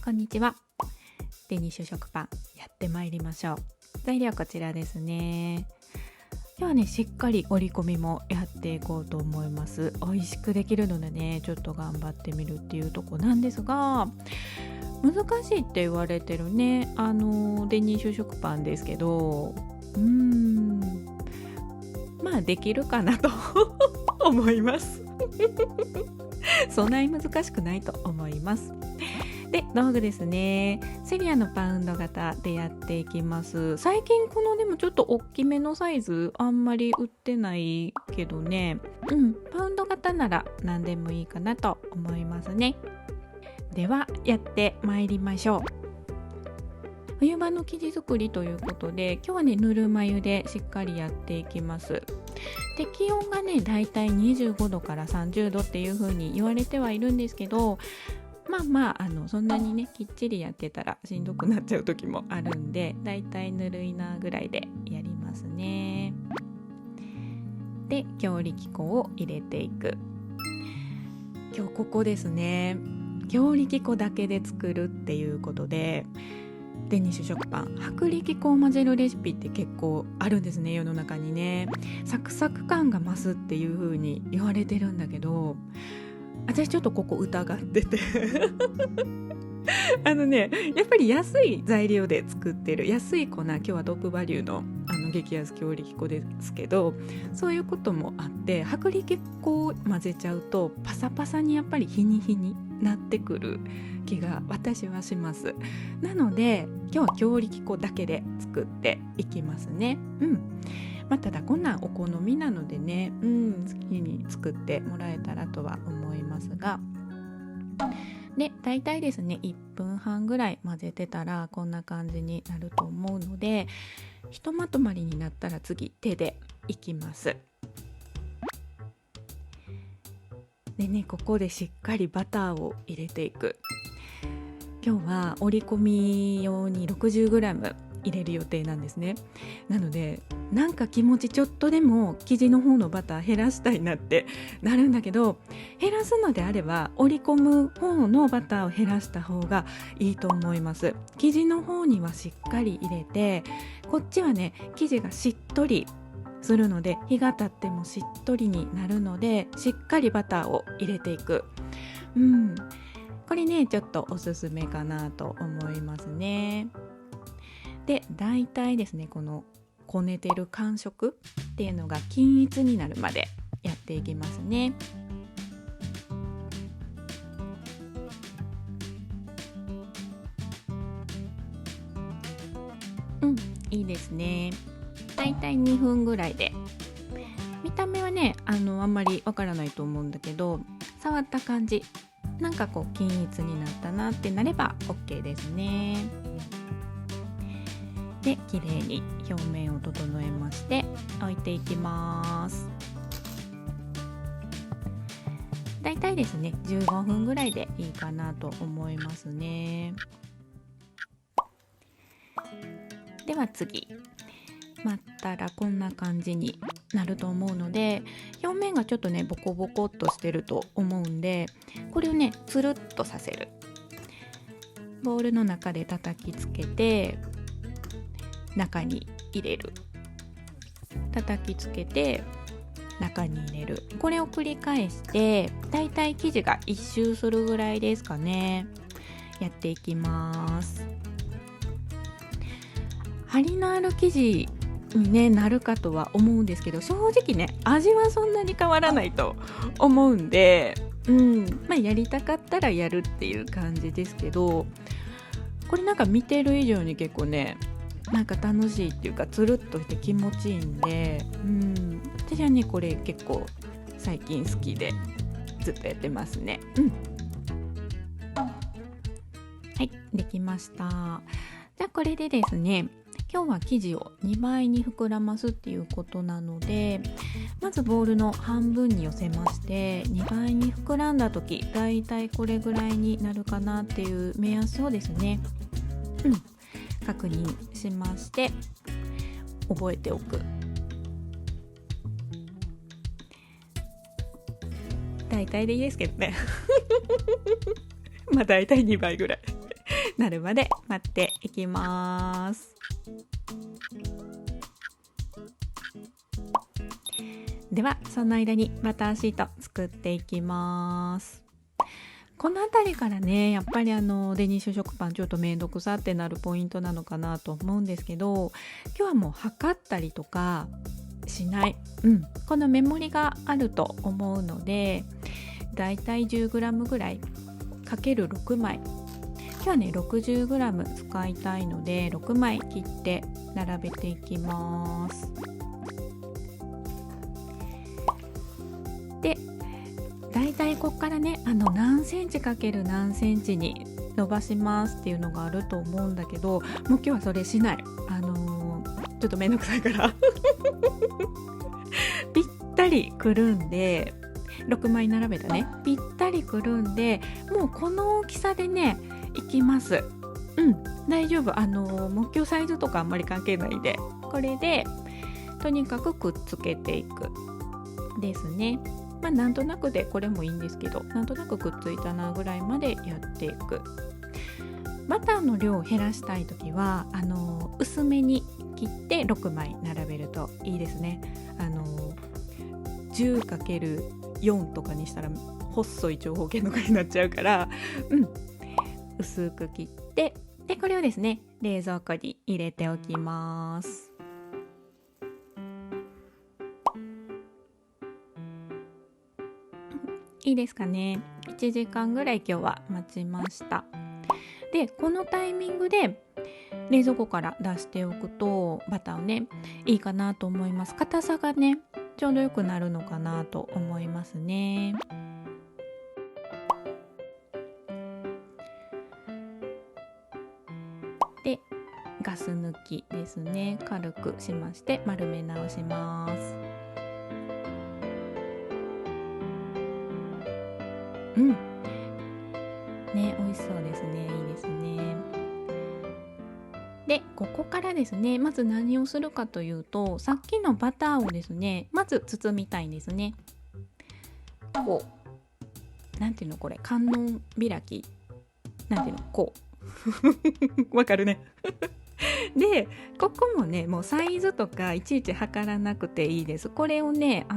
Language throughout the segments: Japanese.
こんにちは。デニッシュ食パンやってまいりましょう。材料こちらですね。今日はねしっかり折り込みもやっていこうと思います。美味しくできるのでねちょっと頑張ってみるっていうとこなんですが、難しいって言われてるねデニッシュ食パンですけど、まあできるかなと思いますそんなに難しくないと思います。で、道具ですね。セリアのパウンド型でやっていきます。最近このでもちょっと大きめのサイズあんまり売ってないけどね、パウンド型なら何でもいいかなと思いますね。ではやってまいりましょう。冬場の生地作りということで今日はねぬるま湯でしっかりやっていきます。で気温がねだいたい25度から30度っていう風に言われてはいるんですけど、そんなにねきっちりやってたらしんどくなっちゃう時もあるんで、だいたいぬるいなぐらいでやりますね。で強力粉を入れていく。今日ここですね、強力粉だけで作るっていうことでデニッシュ食パン薄力粉を混ぜるレシピって結構あるんですね、世の中にね。サクサク感が増すっていう風に言われてるんだけど、私ちょっとここ疑っててやっぱり安い材料で作ってる安い粉、今日はトップバリューの激安強力粉ですけど、そういうこともあって薄力粉を混ぜちゃうとパサパサにやっぱり日に日になってくる気が私はします。なので今日は強力粉だけで作っていきますね。ただこんなんお好みなのでね、好きに作ってもらえたらとは思いますが、でだいたいですね1分半ぐらい混ぜてたらこんな感じになると思うので、ひとまとまりになったら次手でいきます。でねここでしっかりバターを入れていく。今日は折り込み用に 60g 入れる予定なんですね。なのでなんか気持ちちょっとでも生地の方のバター減らしたいなってなるんだけど、減らすのであれば折り込む方のバターを減らした方がいいと思います。生地の方にはしっかり入れて、こっちはね生地がしっとりするので日が経ってもしっとりになるのでしっかりバターを入れていく。これねちょっとおすすめかなと思いますね。でだいたいですねこのこねてる感触っていうのが均一になるまでやっていきますね。いいですね。だいたい2分ぐらいで、見た目はねあんまりわからないと思うんだけど、触った感じなんかこう均一になったなってなれば OK ですね。で綺麗に表面を整えまして置いていきます。だいたいですね15分ぐらいでいいかなと思いますね。では次待ったらこんな感じになると思うので、表面がちょっとねボコボコっとしてると思うんで、これをねつるっとさせる。ボウルの中で叩きつけて中に入れる、叩きつけて中に入れる、これを繰り返してだいたい生地が一周するぐらいですかね、やっていきます。張りのある生地に、ね、なるかとは思うんですけど、正直ね味はそんなに変わらないと思うんで、やりたかったらやるっていう感じですけど、これなんか見てる以上に結構ねなんか楽しいっていうかつるっとして気持ちいいんで、私はねこれ結構最近好きでずっとやってますね。はいできました。じゃあこれでですね今日は生地を2倍に膨らますっていうことなので、まずボウルの半分に寄せまして2倍に膨らんだ時だいたいこれぐらいになるかなっていう目安をですね、確認しまして覚えておく。大体でいいですけどねまあ大体2倍ぐらいなるまで待っていきます。ではその間にバターシート作っていきます。このあたりからね、やっぱりデニッシュ食パンちょっとめんどくさってなるポイントなのかなと思うんですけど、今日はもう測ったりとかしない、この目盛りがあると思うので、だいたい 10g ぐらいかける6枚、今日はね 60g 使いたいので6枚切って並べていきます。でだいたいここからね何センチかける何センチに伸ばしますっていうのがあると思うんだけど、もう今日はそれしない。ちょっとめんどくさいからぴったりくるんで、6枚並べたね、ぴったりくるんで、もうこの大きさでねいきます。大丈夫。目標サイズとかあんまり関係ないんで、これでとにかくくっつけていくですね。なんとなくでこれもいいんですけど、なんとなくくっついたなぐらいまでやっていく。バターの量を減らしたいときは薄めに切って6枚並べるといいですね。10×4 とかにしたら細い長方形とかになっちゃうから、薄く切って、でこれをですね冷蔵庫に入れておきます。いいですかね。1時間ぐらい今日は待ちました。でこのタイミングで冷蔵庫から出しておくとバターをねいいかなと思います。硬さがねちょうどよくなるのかなと思いますね。でガス抜きですね、軽くしまして丸め直します。ね、美味しそうですね。いいですね。でここからですね、まず何をするかというと、さっきのバターをですねまず包みたいんですね。こうなんていうのこれ、観音開きなんていうの、こうわかるねでここもねもうサイズとかいちいち測らなくていいです。これをね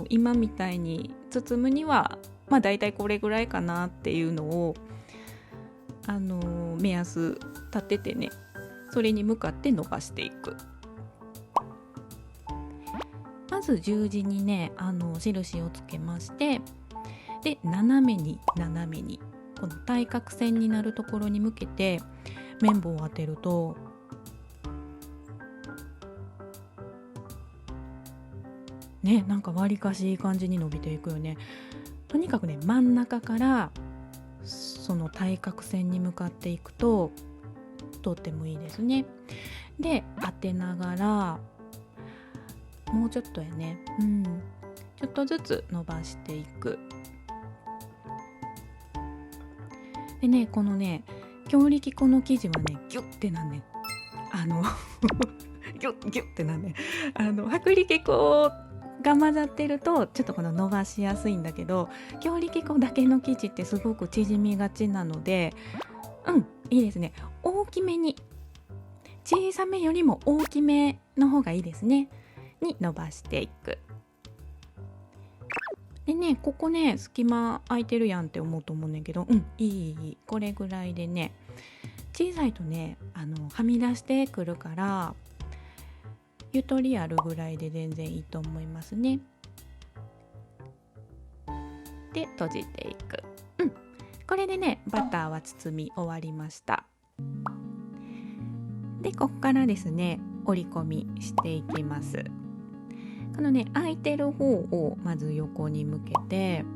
今みたいに包むにはだいたいこれぐらいかなっていうのを目安立ててね、それに向かって伸ばしていく。まず十字にね印をつけまして、で斜めにこの対角線になるところに向けて綿棒を当てるとね、なんかわりかしいい感じに伸びていくよね。とにかくね真ん中からその対角線に向かっていくととってもいいですね。で当てながらもうちょっとやね、ちょっとずつ伸ばしていく。でねこのね強力粉の生地はねギュッてなんねギュッギュッてなんね薄力粉が混ざってるとちょっとこの伸ばしやすいんだけど、強力粉だけの生地ってすごく縮みがちなので、いいですね。大きめに、小さめよりも大きめの方がいいですねに伸ばしていく。でねここね隙間空いてるやんって思うと思うねんけど、いいこれぐらいでね、小さいとねはみ出してくるからゆとりあるぐらいで全然いいと思いますね。で閉じていく。これでねバターは包み終わりました。でここからですね折り込みしていきます。このね空いてる方をまず横に向けて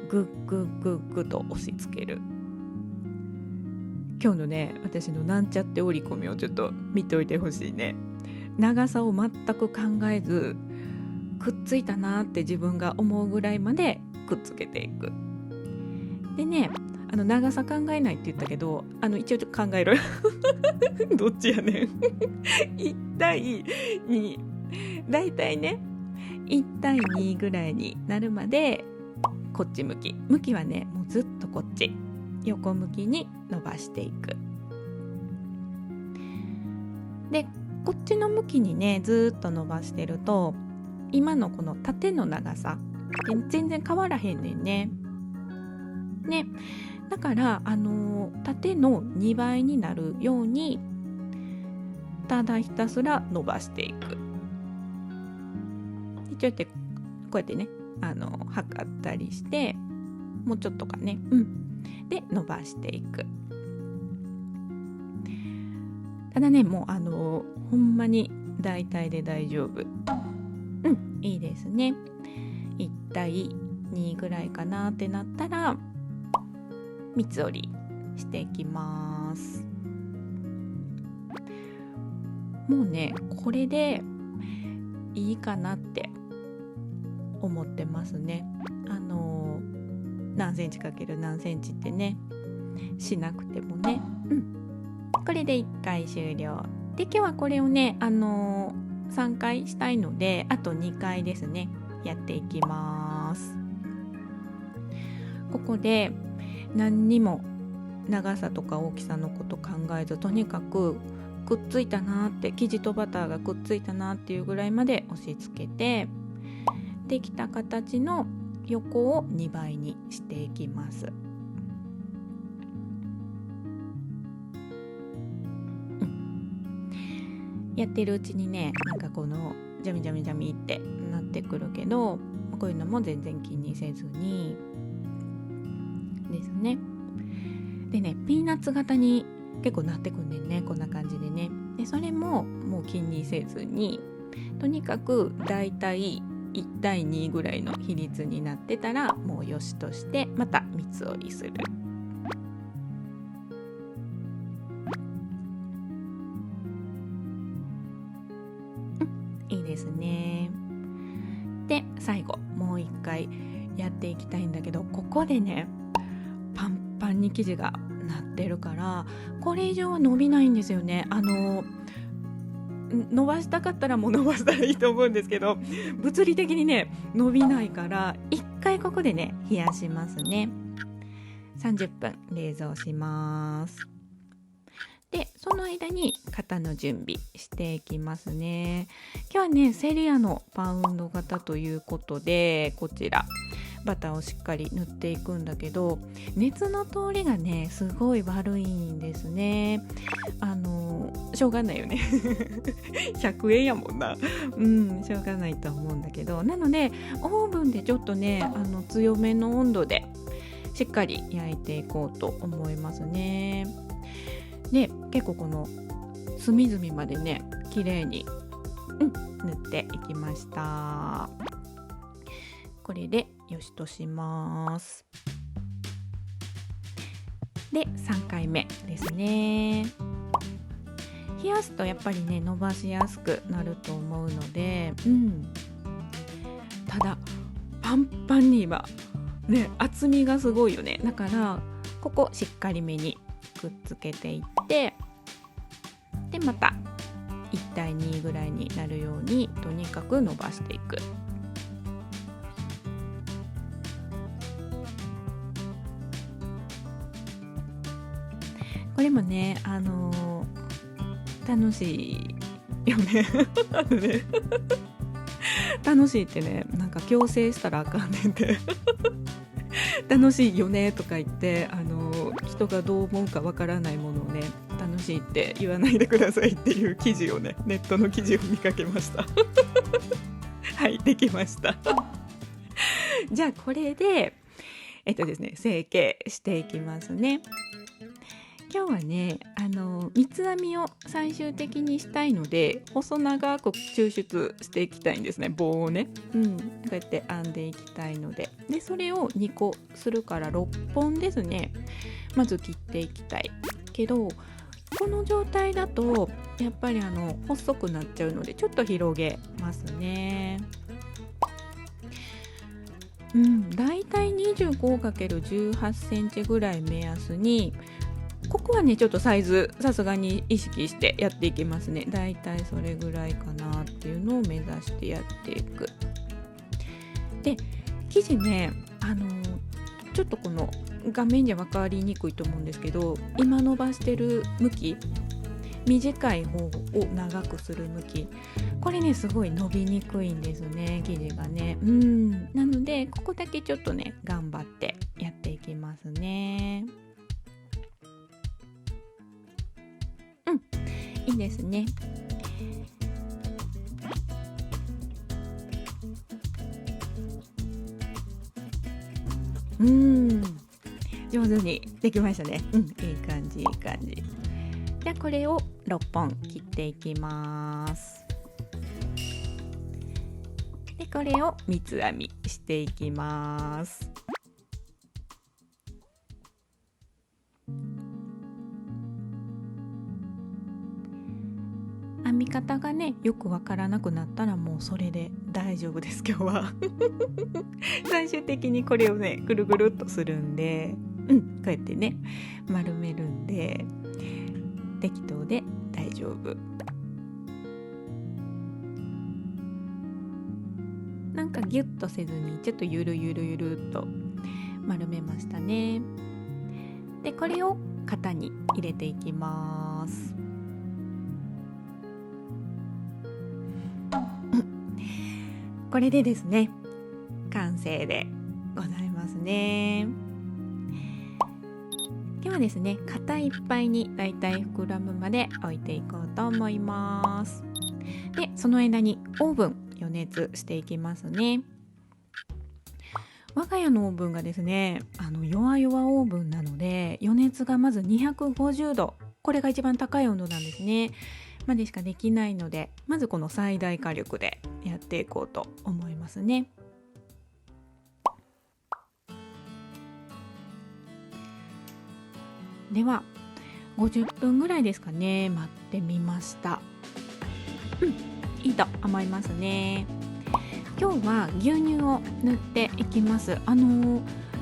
グッグッグッグッと押し付ける。今日のね私のなんちゃって折り込みをちょっと見ておいてほしいね。長さを全く考えずくっついたなって自分が思うぐらいまでくっつけていく。でね長さ考えないって言ったけど一応考えるどっちやねん1対2、だいたいね1対2ぐらいになるまでこっち向きはねもうずっとこっち横向きに伸ばしていく。でこっちの向きにねずっと伸ばしてると今のこの縦の長さ全然変わらへんねんね。だから縦の2倍になるようにただひたすら伸ばしていく。ちょっとこうやってね測ったりしてもうちょっとかね、で伸ばしていく。ただねもうほんまに大体で大丈夫。いいですね。1対2ぐらいかなってなったら三つ折りしていきます。もうねこれでいいかなって思ってますね。何センチかける何センチってねしなくてもね、これで1回終了で、今日はこれをね3回したいのであと2回ですねやっていきます。ここで何にも長さとか大きさのこと考えず、とにかくくっついたなって、生地とバターがくっついたなっていうぐらいまで押し付けて、できた形の横を2倍にしていきます。やってるうちにねなんかこのジャミジャミジャミってなってくるけど、こういうのも全然気にせずにですね。でねピーナッツ型に結構なってくんねんね、こんな感じでね。でそれももう気にせずに、とにかくだいたい1対2ぐらいの比率になってたらもうよしとしてまた三つ折りする。いいですね。で最後もう一回やっていきたいんだけど、ここでねパンパンに生地がなってるからこれ以上は伸びないんですよね。伸ばしたかったらもう伸ばしたらいいと思うんですけど、物理的にね伸びないから一回ここでね冷やしますね。30分冷蔵します。でその間に型の準備していきますね。今日はねセリアのパウンド型ということで、こちらバターをしっかり塗っていくんだけど、熱の通りがねすごい悪いんですね。しょうがないよね100円やもんな。しょうがないと思うんだけど、なのでオーブンでちょっとね強めの温度でしっかり焼いていこうと思いますね。で結構この隅々までね綺麗に、塗っていきました。これでよしとします。で3回目ですね。冷やすとやっぱりね伸ばしやすくなると思うので、ただパンパンに今ね厚みがすごいよね。だからここしっかりめにくっつけていって、でまた1対2ぐらいになるようにとにかく伸ばしていく。これもね楽しいよねね楽しいってねなんか強制したらあかんねんて楽しいよねとか言って人がどう思うかわからないものをね楽しいって言わないでくださいっていう記事をね、ネットの記事を見かけましたはいできましたじゃあこれでですね成形していきますね。今日はね三つ編みを最終的にしたいので細長く抽出していきたいんですね。棒をね、こうやって編んでいきたいので、それを2個するから6本ですねまず切っていきたいけど、この状態だとやっぱり細くなっちゃうのでちょっと広げますね。だいたい 25×18 センチぐらい目安に、ここはねちょっとサイズさすがに意識してやっていきますね。だいたいそれぐらいかなっていうのを目指してやっていく。で生地ねちょっとこの画面じゃ分かりにくいと思うんですけど、今伸ばしてる向き短い方を長くする向き、これねすごい伸びにくいんですね、生地がね。なのでここだけちょっとね頑張ってやっていきますね。いいですね。上手にできましたね。いい感じいい感じ。じゃあこれを6本切っていきます。でこれを三つ編みしていきます。編み方がねよくわからなくなったらもうそれで大丈夫です。今日は最終的にこれをねぐるぐるっとするんで、こうやってね丸めるんで適当で大丈夫。なんかギュッとせずにちょっとゆるゆるゆるっと丸めましたね。でこれを型に入れていきます。これでですね完成でございますね。今日はですね型いっぱいにだいたい膨らむまで置いていこうと思います。でその間にオーブン予熱していきますね。我が家のオーブンがですね弱々オーブンなので予熱がまず250度、これが一番高い温度なんですね。までしかできないので、まずこの最大火力でやっていこうと思いますね。では50分ぐらいですかね待ってみました。いいと思いますね。今日は牛乳を塗っていきます。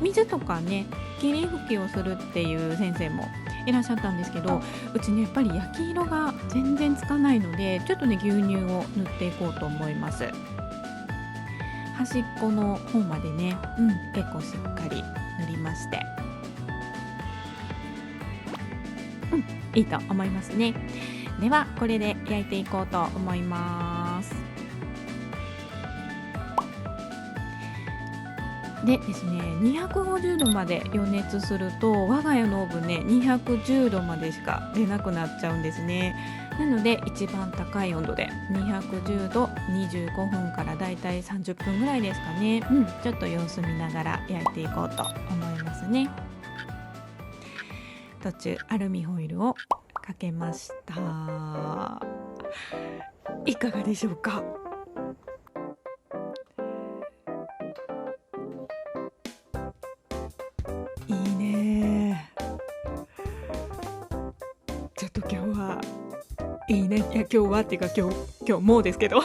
水とかね霧吹きをするっていう先生もいらっしゃったんですけど、うちねやっぱり焼き色が全然つかないのでちょっとね牛乳を塗っていこうと思います。端っこの方までね、結構しっかり塗りまして、いいと思いますね。ではこれで焼いていこうと思います。でですね250度まで予熱すると我が家のオーブンね210度までしか出なくなっちゃうんですね。なので一番高い温度で210度25分からだいたい30分ぐらいですかね、ちょっと様子見ながら焼いていこうと思いますね。途中アルミホイルをかけました。いかがでしょうか。いいね。ちょっと今日はいいね。いや今日はっていうか今日もうですけど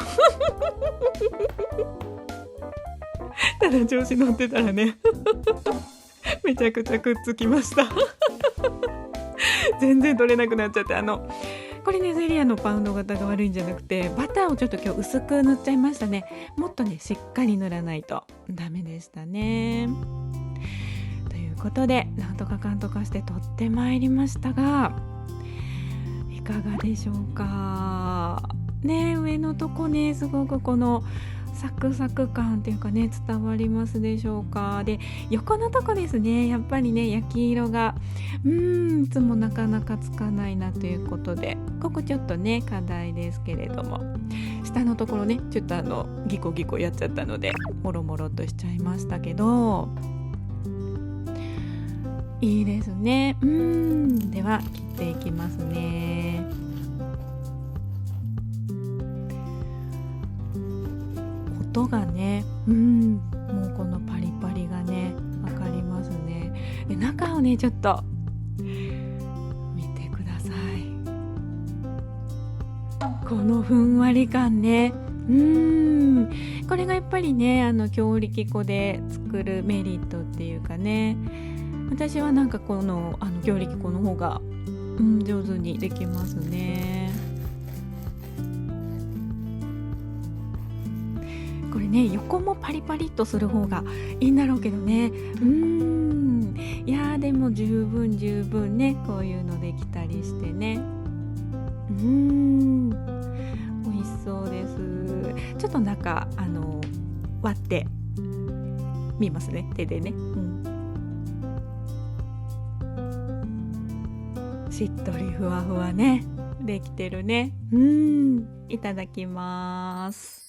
ただ調子乗ってたらねめちゃくちゃくっつきました全然取れなくなっちゃって、これねセリアのパウンド型が悪いんじゃなくてバターをちょっと今日薄く塗っちゃいましたね。もっとねしっかり塗らないとダメでしたね。ということでなんとかかんとかして取ってまいりましたが、いかがでしょうかね。上のとこねすごくこのサクサク感っていうかね伝わりますでしょうか。で横のとこですねやっぱりね焼き色がいつもなかなかつかないなということで、ここちょっとね課題ですけれども、下のところねちょっとギコギコやっちゃったのでもろもろとしちゃいましたけど、いいですね。では切っていきますね。音がねもうこのパリパリがねわかりますね。で中をねちょっと見てください。このふんわり感ね、これがやっぱりね強力粉で作るメリットっていうかね、私はなんかこの強力粉の方が、上手にできますね。これね横もパリパリっとする方がいいんだろうけどね。いやでも十分ねこういうのできたりしてね、美味しそうです。ちょっと中割ってみますね、手でね、しっとりふわふわね、できてるね。いただきます。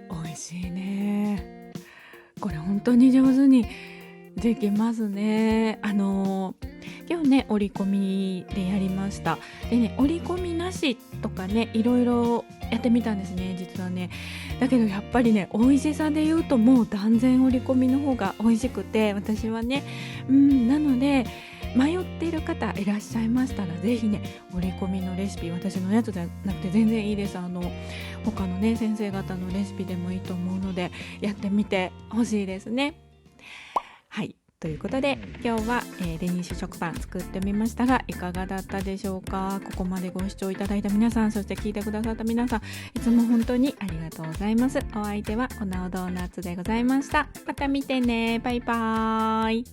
美味しいね。これ本当に上手にできますね。今日ね折り込みでやりました。でね、折り込みなしとかね、いろいろやってみたんですね、実はね。だけどやっぱりね、美味しさで言うともう断然折り込みの方が美味しくて、私はね、なので迷っている方いらっしゃいましたら、ぜひね折り込みのレシピ、私のやつじゃなくて全然いいです。他のね先生方のレシピでもいいと思うので、やってみてほしいですね。はい、ということで今日は、デニッシュ食パン作ってみましたが、いかがだったでしょうか。ここまでご視聴いただいた皆さん、そして聞いてくださった皆さん、いつも本当にありがとうございます。お相手はおなおドーナツでございました。また見てね。バイバーイ。